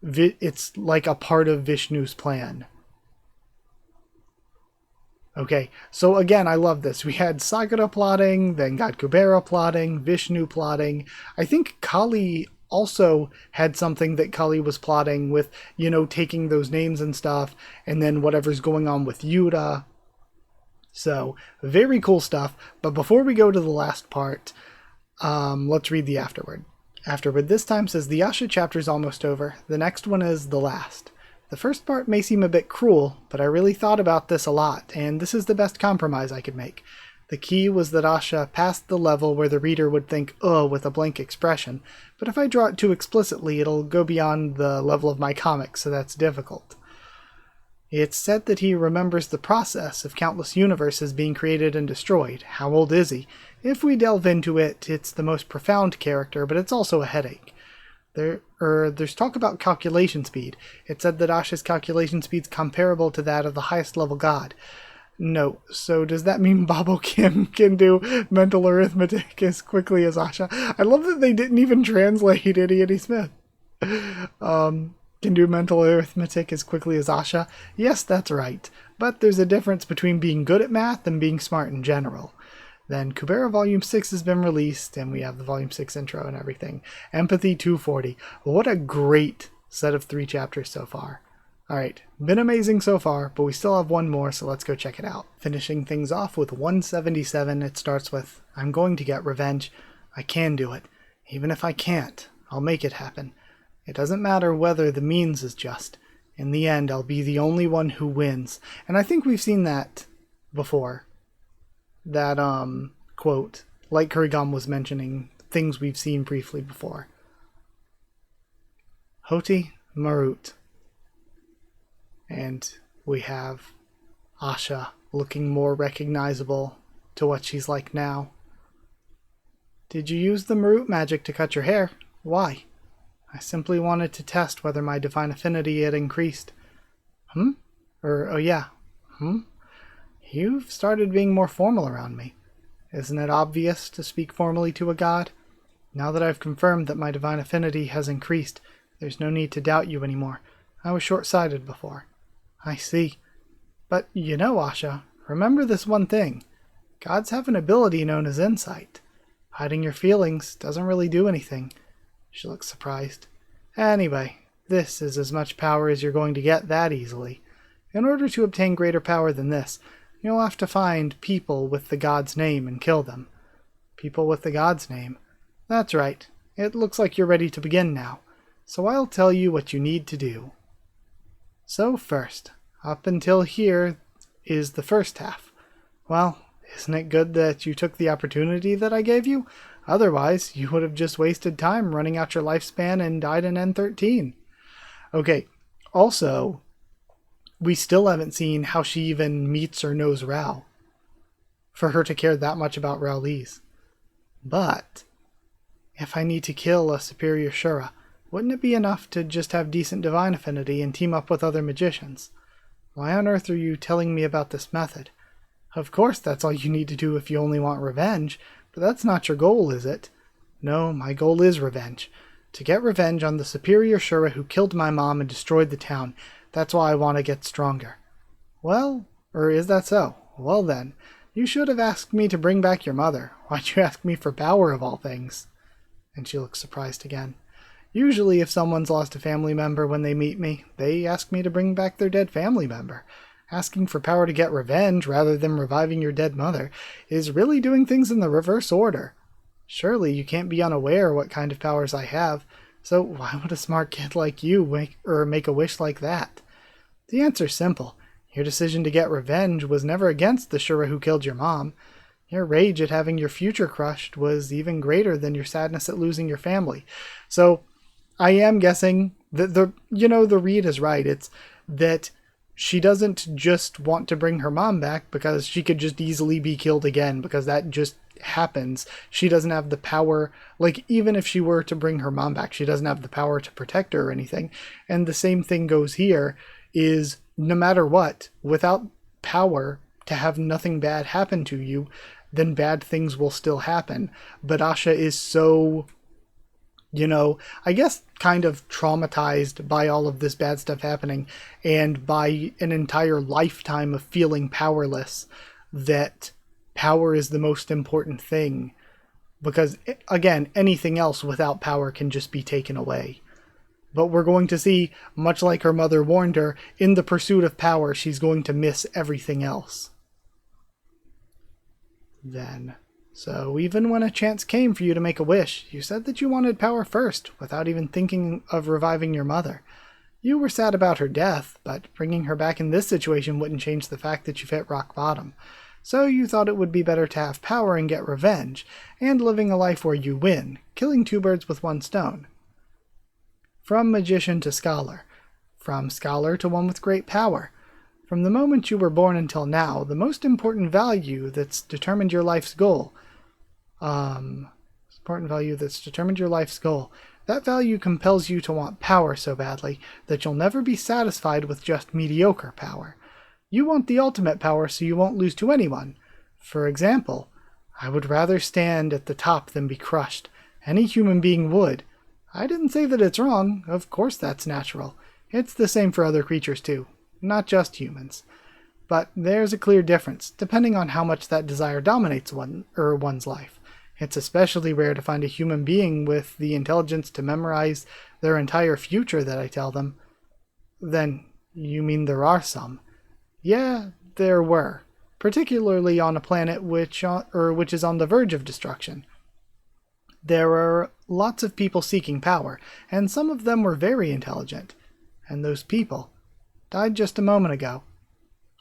it's like a part of Vishnu's plan. Okay, so again, I love this. We had Sagara plotting, then God Kubera plotting, Vishnu plotting. I think Kali also had something that Kali was plotting with, you know, taking those names and stuff, and then whatever's going on with Yuta. So, very cool stuff. But before we go to the last part, let's read the afterword. Afterward this time says, the Asha chapter is almost over. The next one is the last. The first part may seem a bit cruel, but I really thought about this a lot, and this is the best compromise I could make. The key was that Asha passed the level where the reader would think, ugh, with a blank expression, but if I draw it too explicitly, it'll go beyond the level of my comics, so that's difficult. It's said that he remembers the process of countless universes being created and destroyed. How old is he? If we delve into it, it's the most profound character, but it's also a headache. There's talk about calculation speed. It said that Asha's calculation speed's comparable to that of the highest level god. No, so does that mean Babo Kim can do mental arithmetic as quickly as Asha? I love that they didn't even translate Eddie Smith. Can do mental arithmetic as quickly as Asha? Yes, that's right. But there's a difference between being good at math and being smart in general. Then Kubera Volume 6 has been released, and we have the Volume 6 intro and everything. Empathy 240. What a great set of 3 chapters so far. Alright, been amazing so far, but we still have one more, so let's go check it out. Finishing things off with 177, it starts with, I'm going to get revenge. I can do it. Even if I can't, I'll make it happen. It doesn't matter whether the means is just. In the end, I'll be the only one who wins. And I think we've seen that before. that quote, like Kurigam was mentioning, things we've seen briefly before. Hoti Marut. And we have Asha looking more recognizable to what she's like now. Did you use the Marut magic to cut your hair? Why? I simply wanted to test whether my divine affinity had increased. Oh yeah. You've started being more formal around me. Isn't it obvious to speak formally to a god? Now that I've confirmed that my divine affinity has increased, there's no need to doubt you anymore. I was short-sighted before. I see. But you know, Asha, remember this one thing. Gods have an ability known as insight. Hiding your feelings doesn't really do anything. She looks surprised. Anyway, this is as much power as you're going to get that easily. In order to obtain greater power than this, you'll have to find people with the god's name and kill them. People with the god's name. That's right. It looks like you're ready to begin now. So I'll tell you what you need to do. So first, up until here is the first half. Well, isn't it good that you took the opportunity that I gave you? Otherwise, you would have just wasted time running out your lifespan and died in N13. Okay, also, we still haven't seen how she even meets or knows Rao, for her to care that much about Rowlese. But if I need to kill a superior Shura, wouldn't it be enough to just have decent divine affinity and team up with other magicians? Why on earth are you telling me about this method? Of course that's all you need to do if you only want revenge, but that's not your goal, is it? No, my goal is revenge. To get revenge on the superior Shura who killed my mom and destroyed the town. That's why I want to get stronger. Well, or is that so? Well then, you should have asked me to bring back your mother. Why'd you ask me for power of all things? And she looks surprised again. Usually if someone's lost a family member when they meet me, they ask me to bring back their dead family member. Asking for power to get revenge rather than reviving your dead mother is really doing things in the reverse order. Surely you can't be unaware what kind of powers I have, so why would a smart kid like you make a wish like that? The answer's simple. Your decision to get revenge was never against the Shura who killed your mom. Your rage at having your future crushed was even greater than your sadness at losing your family. So I am guessing that the read is right. It's that she doesn't just want to bring her mom back because she could just easily be killed again, because that just happens. She doesn't have the power, like even if she were to bring her mom back, she doesn't have the power to protect her or anything. And the same thing goes here, is no matter what, without power to have nothing bad happen to you, then bad things will still happen. But Asha is so, I guess kind of traumatized by all of this bad stuff happening and by an entire lifetime of feeling powerless, that power is the most important thing. Because, again, anything else without power can just be taken away. But we're going to see, much like her mother warned her, in the pursuit of power, she's going to miss everything else. Then, so even when a chance came for you to make a wish, you said that you wanted power first, without even thinking of reviving your mother. You were sad about her death, but bringing her back in this situation wouldn't change the fact that you've hit rock bottom. So you thought it would be better to have power and get revenge, and living a life where you win, killing two birds with one stone. From magician to scholar. From scholar to one with great power. From the moment you were born until now, the most important value that's determined your life's goal. That value compels you to want power so badly that you'll never be satisfied with just mediocre power. You want the ultimate power so you won't lose to anyone. For example, I would rather stand at the top than be crushed. Any human being would. I didn't say that it's wrong. Of course that's natural. It's the same for other creatures too, not just humans. But there's a clear difference, depending on how much that desire dominates one's life. It's especially rare to find a human being with the intelligence to memorize their entire future that I tell them. Then, you mean there are some? Yeah, there were. Particularly on a planet which is on the verge of destruction. There are lots of people seeking power, and some of them were very intelligent. And those people died just a moment ago.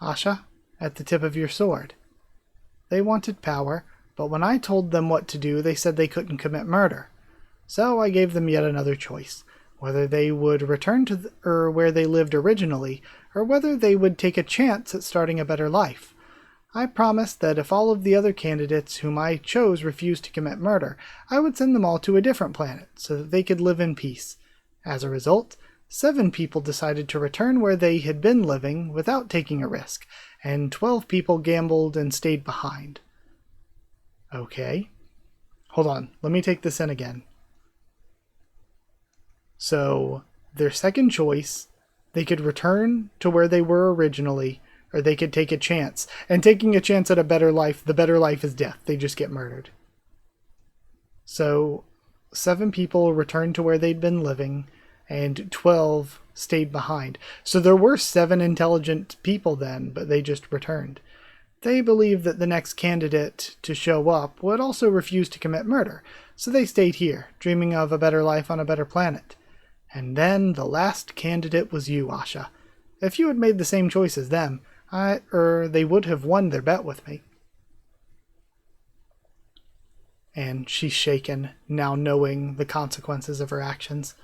Asha, at the tip of your sword. They wanted power, but when I told them what to do, they said they couldn't commit murder. So I gave them yet another choice, whether they would return to where they lived originally, or whether they would take a chance at starting a better life. I promised that if all of the other candidates whom I chose refused to commit murder, I would send them all to a different planet, so that they could live in peace. As a result, 7 people decided to return where they had been living without taking a risk, and 12 people gambled and stayed behind. Okay. Hold on, let me take this in again. So, their second choice, they could return to where they were originally, or they could take a chance. And taking a chance at a better life, the better life is death. They just get murdered. So, 7 people returned to where they'd been living, and 12 stayed behind. So there were 7 intelligent people then, but they just returned. They believed that the next candidate to show up would also refuse to commit murder, so they stayed here, dreaming of a better life on a better planet. And then the last candidate was you, Asha. If you had made the same choice as them, they would have won their bet with me. And she's shaken, now knowing the consequences of her actions.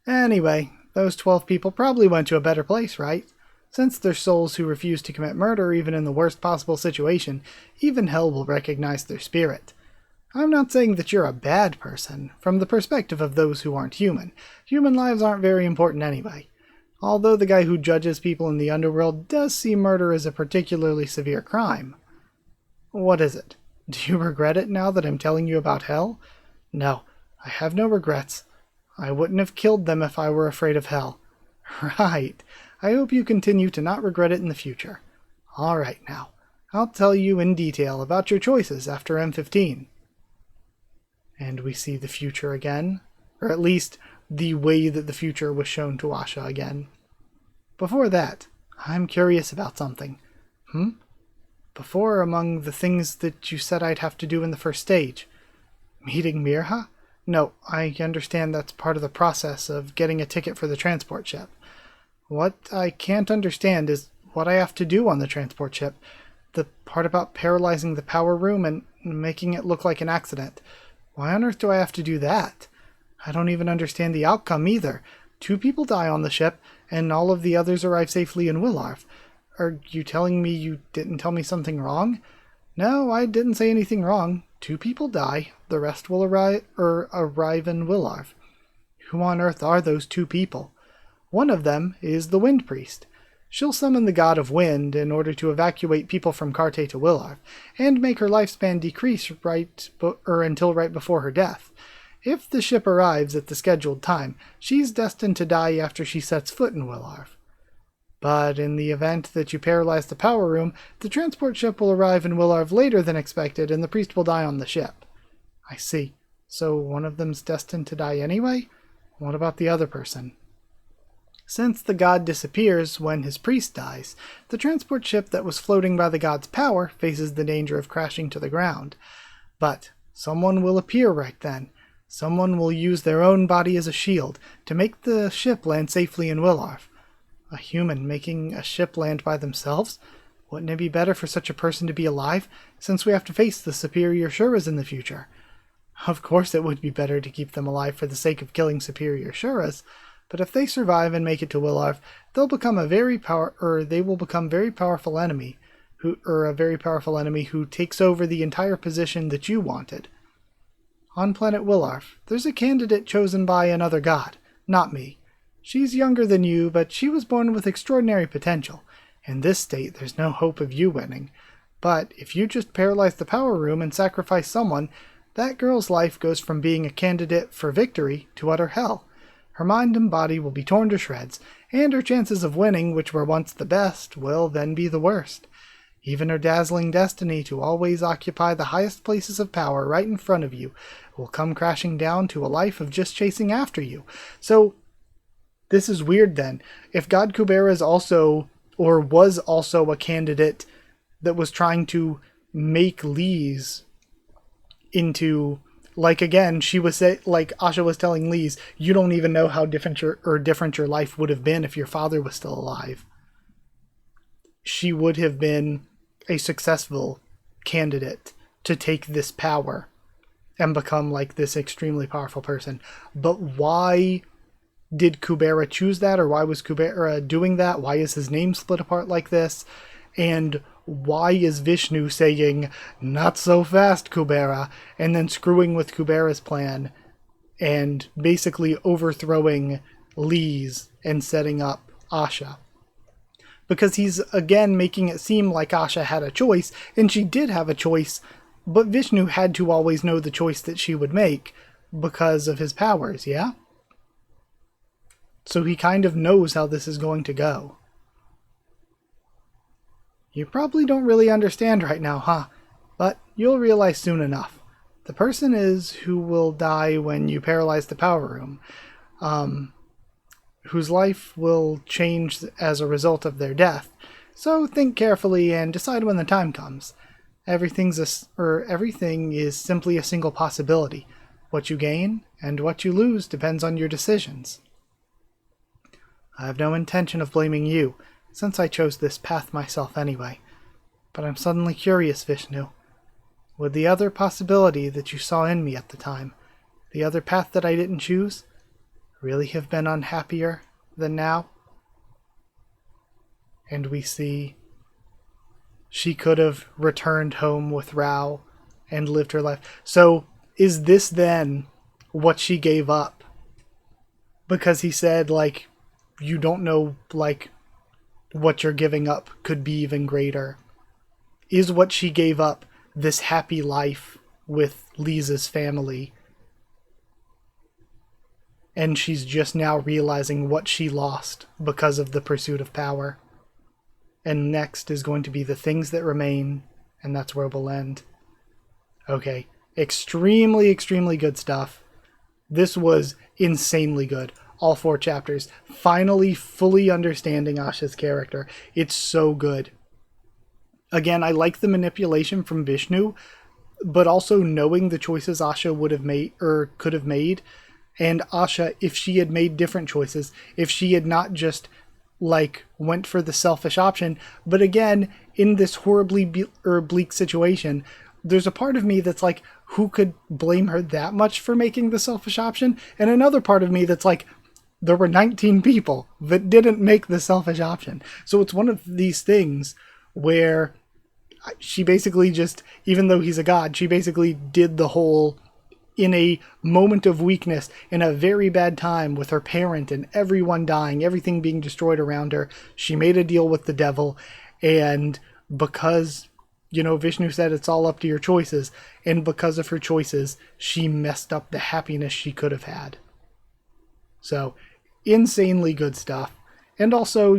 Anyway, those 12 people probably went to a better place, right? Since they're souls who refuse to commit murder even in the worst possible situation, even hell will recognize their spirit. I'm not saying that you're a bad person, from the perspective of those who aren't human. Human lives aren't very important anyway. Although the guy who judges people in the underworld does see murder as a particularly severe crime. What is it? Do you regret it now that I'm telling you about hell? No, I have no regrets. I wouldn't have killed them if I were afraid of hell. Right. I hope you continue to not regret it in the future. All right now, I'll tell you in detail about your choices after M15. And we see the future again, or at least the way that the future was shown to Asha again. Before that, I'm curious about something. Before, among the things that you said I'd have to do in the first stage, meeting Mirha? No, I understand that's part of the process of getting a ticket for the transport ship. What I can't understand is what I have to do on the transport ship. The part about paralyzing the power room and making it look like an accident. Why on earth do I have to do that? I don't even understand the outcome either. 2 people die on the ship, and all of the others arrive safely in Willarv. Are you telling me you didn't tell me something wrong? No, I didn't say anything wrong. 2 people die. The rest will arrive in Willarv. Who on earth are those 2 people? One of them is the Wind Priest. She'll summon the god of wind in order to evacuate people from Carte to Willarv, and make her lifespan decrease until right before her death. If the ship arrives at the scheduled time, she's destined to die after she sets foot in Willarv. But in the event that you paralyze the power room, the transport ship will arrive in Willarv later than expected, and the priest will die on the ship. I see. So one of them's destined to die anyway? What about the other person? Since the god disappears when his priest dies, the transport ship that was floating by the god's power faces the danger of crashing to the ground. But someone will appear right then. Someone will use their own body as a shield to make the ship land safely in Willarv. A human making a ship land by themselves? Wouldn't it be better for such a person to be alive, since we have to face the superior Shuras in the future? Of course it would be better to keep them alive for the sake of killing superior Shuras, but if they survive and make it to Willarv, they will become a very powerful enemy, who takes over the entire position that you wanted. On planet Willarv, there's a candidate chosen by another god, not me. She's younger than you, but she was born with extraordinary potential. In this state, there's no hope of you winning. But if you just paralyze the power room and sacrifice someone, that girl's life goes from being a candidate for victory to utter hell. Her mind and body will be torn to shreds, and her chances of winning, which were once the best, will then be the worst. Even her dazzling destiny to always occupy the highest places of power right in front of you will come crashing down to a life of just chasing after you. So, this is weird then. If God Kubera is also, or was also a candidate that was trying to make Lise into... Like again, Asha was telling Lise, you don't even know how different your life would have been if your father was still alive. She would have been a successful candidate to take this power and become like this extremely powerful person. But why did Kubera choose that, or why was Kubera doing that? Why is his name split apart like this? And why is Vishnu saying, "Not so fast, Kubera," and then screwing with Kubera's plan and basically overthrowing Lee's and setting up Asha? Because he's, again, making it seem like Asha had a choice, and she did have a choice, but Vishnu had to always know the choice that she would make because of his powers, yeah? So he kind of knows how this is going to go. You probably don't really understand right now, huh? But you'll realize soon enough. The person is who will die when you paralyze the power room, whose life will change as a result of their death. So think carefully and decide when the time comes. Everything is simply a single possibility. What you gain and what you lose depends on your decisions. I have no intention of blaming you, since I chose this path myself anyway. But I'm suddenly curious, Vishnu. Would the other possibility that you saw in me at the time, the other path that I didn't choose, really have been unhappier than now? And we see she could have returned home with Rao and lived her life. So is this then what she gave up? Because he said, like, you don't know, like, what you're giving up could be even greater. Is what she gave up this happy life with Lisa's family, and she's just now realizing what she lost because of the pursuit of power? And next is going to be the things that remain, and that's where we'll end. Okay, extremely, extremely good stuff. This was insanely good. All 4 chapters. Finally, fully understanding Asha's character. It's so good. Again, I like the manipulation from Vishnu, but also knowing the choices Asha would have made, or could have made. And Asha, if she had made different choices, if she had not just, like, went for the selfish option, but again, in this horribly bleak situation, there's a part of me that's like, who could blame her that much for making the selfish option? And another part of me that's like, there were 19 people that didn't make the selfish option. So it's one of these things where she basically just, even though he's a god, she basically did the whole, in a moment of weakness, in a very bad time with her parent and everyone dying, everything being destroyed around her, she made a deal with the devil. And because, Vishnu said it's all up to your choices, and because of her choices, she messed up the happiness she could have had. So, insanely good stuff. And also,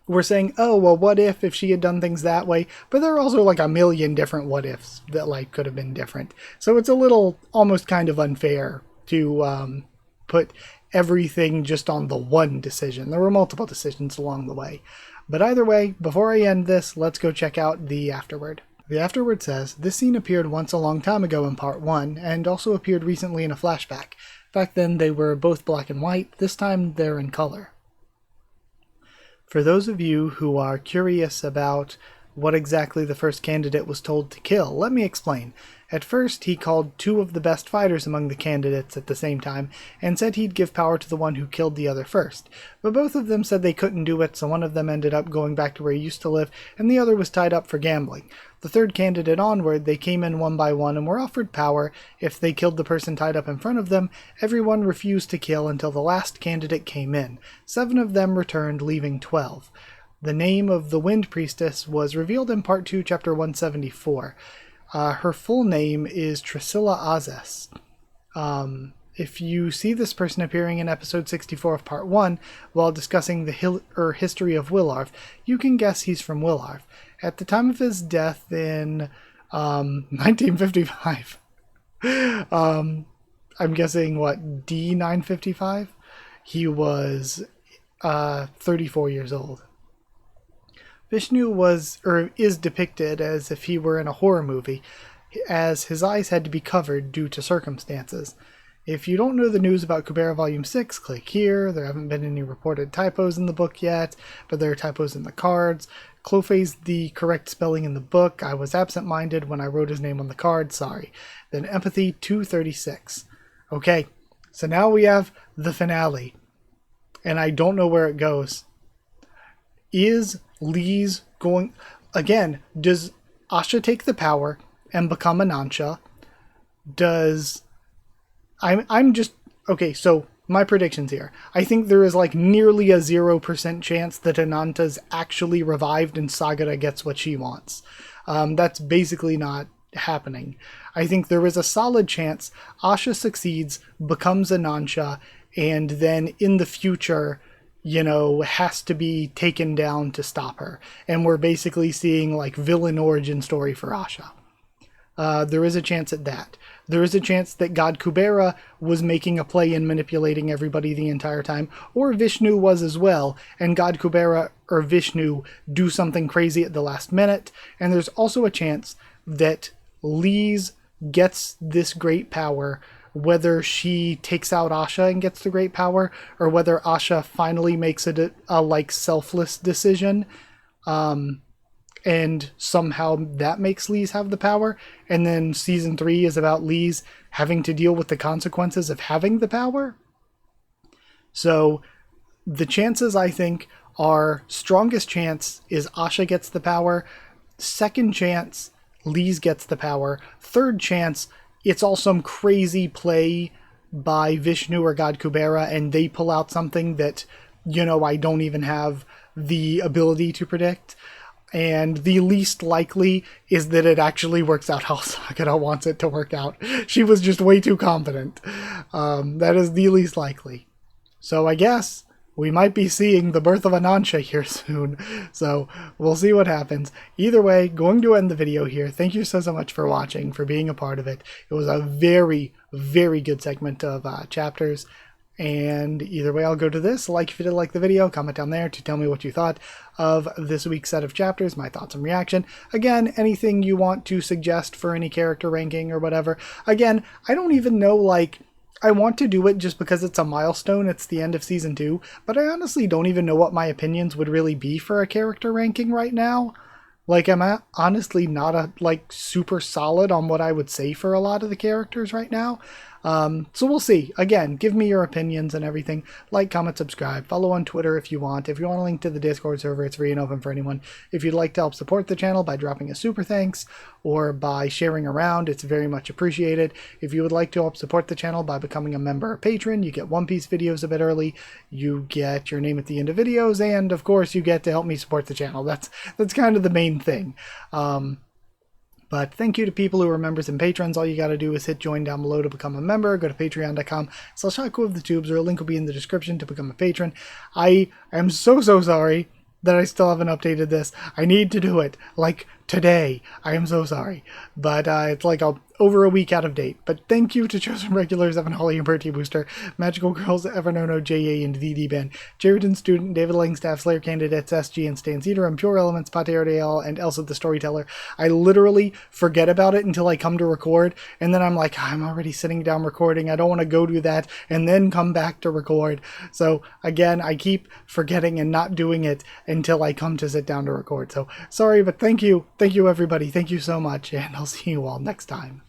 we're saying, oh, well, what if she had done things that way? But there are also like a million different what ifs that like could have been different. So it's a little almost kind of unfair to put everything just on the one decision. There were multiple decisions along the way. But either way, before I end this, let's go check out the afterword. The afterword says, this scene appeared once a long time ago in part 1, and also appeared recently in a flashback. Back then they were both black and white, this time they're in color. For those of you who are curious about what exactly the first candidate was told to kill, let me explain. At first, he called 2 of the best fighters among the candidates at the same time, and said he'd give power to the one who killed the other first. But both of them said they couldn't do it, so one of them ended up going back to where he used to live, and the other was tied up for gambling. The third candidate onward, they came in one by one and were offered power if they killed the person tied up in front of them. Everyone refused to kill until the last candidate came in. 7 of them returned, leaving 12. The name of the Wind Priestess was revealed in Part 2, Chapter 174. Her full name is Trisilla Azes. If you see this person appearing in episode 64 of Part 1 while discussing the history of Willarv, you can guess he's from Willarv. At the time of his death in 1955, I'm guessing, D955? He was 34 years old. Vishnu is depicted as if he were in a horror movie, as his eyes had to be covered due to circumstances. If you don't know the news about Kubera Volume 6, click here. There haven't been any reported typos in the book yet, but there are typos in the cards. Clofe's the correct spelling in the book. I was absent-minded when I wrote his name on the card. Sorry. Then empathy, 236. Okay, so now we have the finale. And I don't know where it goes. Is Lee's going... Again, does Asha take the power and become Anancha? Does... I'm just... Okay, so my predictions here. I think there is like nearly a 0% chance that Ananta's actually revived and Sagara gets what she wants. That's basically not happening. I think there is a solid chance Asha succeeds, becomes Anancha, and then in the future, you know, has to be taken down to stop her. And we're basically seeing like villain origin story for Asha. There is a chance at that. There is a chance that God Kubera was making a play and manipulating everybody the entire time, or Vishnu was as well, and God Kubera or Vishnu do something crazy at the last minute. And there's also a chance that Lise gets this great power, whether she takes out Asha and gets the great power, or whether Asha finally makes it a like selfless decision, and somehow that makes Lise have the power, and then season 3 is about Lise having to deal with the consequences of having the power. So the chances, I think, are strongest chance is Asha gets the power, second chance Lise gets the power, third chance it's all some crazy play by Vishnu or God Kubera and they pull out something that, you know, I don't even have the ability to predict. And the least likely is that it actually works out how Sagara wants it to work out. She was just way too confident. That is the least likely. So I guess we might be seeing the birth of Anancha here soon. So we'll see what happens. Either way, going to end the video here. Thank you so much for watching, for being a part of it. It was a very, very good segment of chapters. And either way, I'll go to this. Like if you did like the video, comment down there to tell me what you thought of this week's set of chapters, my thoughts and reaction. Again, anything you want to suggest for any character ranking or whatever. Again, I don't even know, like, I want to do it just because it's a milestone, it's the end of season 2, but I honestly don't even know what my opinions would really be for a character ranking right now. Like, I'm honestly not like super solid on what I would say for a lot of the characters right now. So we'll see. Again, give me your opinions and everything. Like, comment, subscribe. Follow on Twitter if you want. If you want a link to the Discord server, it's free and open for anyone. If you'd like to help support the channel by dropping a super thanks or by sharing around, it's very much appreciated. If you would like to help support the channel by becoming a member or patron, you get One Piece videos a bit early. You get your name at the end of videos, and of course you get to help me support the channel. That's kind of the main thing. But thank you to people who are members and patrons. All you got to do is hit join down below to become a member. Go to patreon.com/Haku of the Tubes, or a link will be in the description to become a patron. I am so sorry that I still haven't updated this. I need to do it, like, today. I am so sorry. But it's like over a week out of date. But thank you to chosen regulars Evan Holly and Bertie Booster, Magical Girls, Evernono, J.A. and VD Ben, Jaredon Student, David Langstaff, Slayer Candidates, SG and Stan Cedar, and Pure Elements, Pateo Real, and Elsa the Storyteller. I literally forget about it until I come to record, and then I'm like, I'm already sitting down recording. I don't want to go do that and then come back to record. So again, I keep forgetting and not doing it until I come to sit down to record. So sorry, but thank you. Thank you, everybody. Thank you so much, and I'll see you all next time.